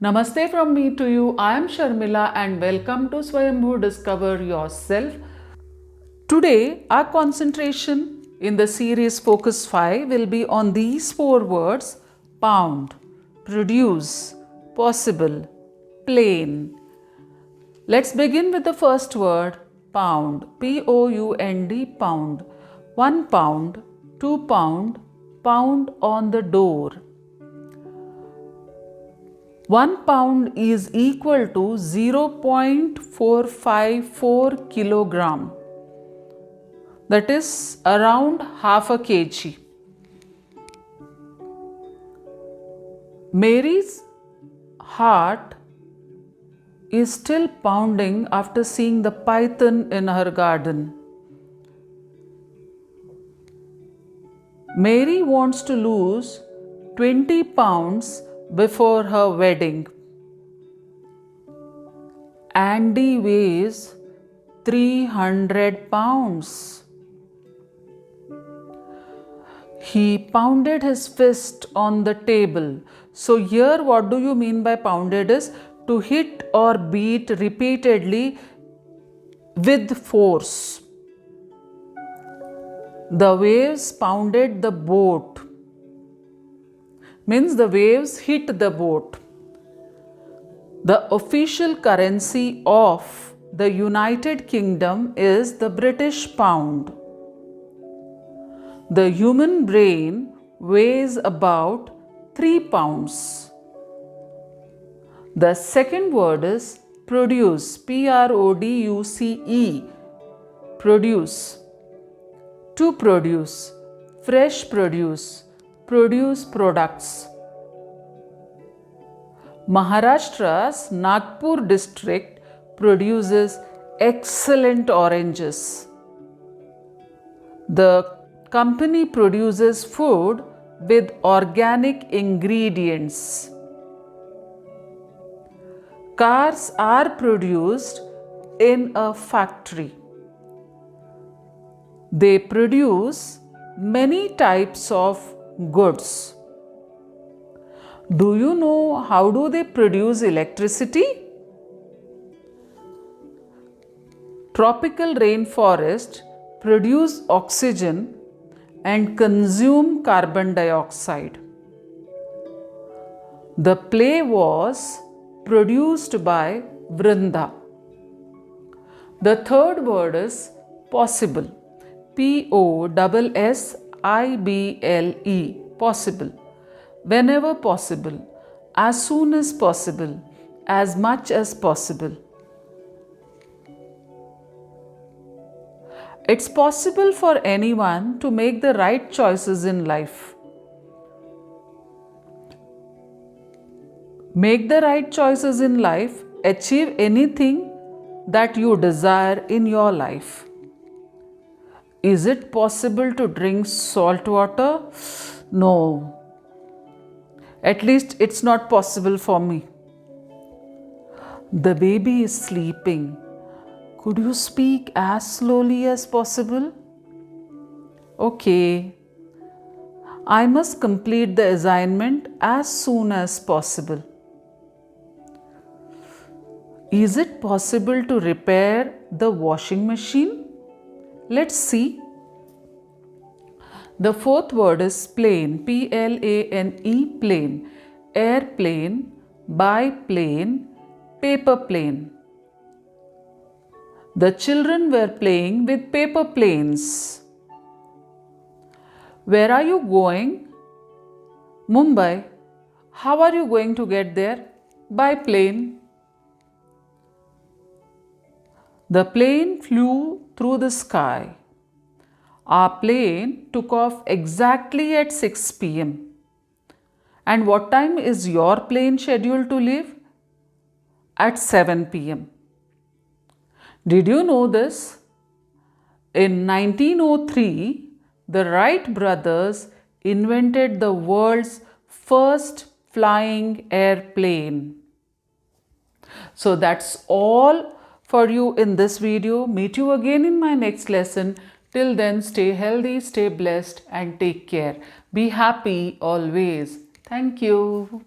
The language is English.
Namaste from me to you. I am Sharmila and welcome to Swayambhu Discover Yourself. Today, our concentration in the series Focus 5 will be on these four words: pound, produce, possible, plain. Let's begin with the first word, pound. P-O-U-N-D, pound. 1 pound, 2 pound, pound on the door. 1 pound is equal to 0.454 kilogram. That is around half a kg. Mary's heart is still pounding after seeing the python in her garden. Mary wants to lose 20 pounds before her wedding. Andy weighs 300 pounds. He pounded his fist on the table. So here what do you mean by pounded is to hit or beat repeatedly with force. The waves pounded the boat. Means the waves hit the boat. The official currency of the United Kingdom is the British pound. The human brain weighs about 3 pounds. The second word is produce. P-R-O-D-U-C-E. Produce. To produce. Fresh produce. Produce products. Maharashtra's Nagpur district produces excellent oranges. The company produces food with organic ingredients. Cars are produced in a factory. They produce many types of goods. Do you know how do they produce electricity? Tropical rainforests produce oxygen and consume carbon dioxide. The play was produced by Vrinda. The third word is possible. P-O-S-S-I-B-L-E. Possible. Whenever possible, as soon as possible, as much as possible. It's possible for anyone to make the right choices in life. Make the right choices in life, achieve anything that you desire in your life. Is it possible to drink salt water? No. At least it's not possible for me. The baby is sleeping. Could you speak as slowly as possible? Okay. I must complete the assignment as soon as possible. Is it possible to repair the washing machine? Let's see. The fourth word is plane. P-L-A-N-E, plane. Airplane, biplane, paper plane. The children were playing with paper planes. Where are you going? Mumbai. How are you going to get there? By plane. The plane flew through the sky. Our plane took off exactly at 6 p.m. And what time is your plane scheduled to leave? At 7 p.m. Did you know this? In 1903, the Wright brothers invented the world's first flying airplane. So that's all for you in this video. Meet you again in my next lesson. Till then, stay healthy, stay blessed and take care. Be happy always. Thank you.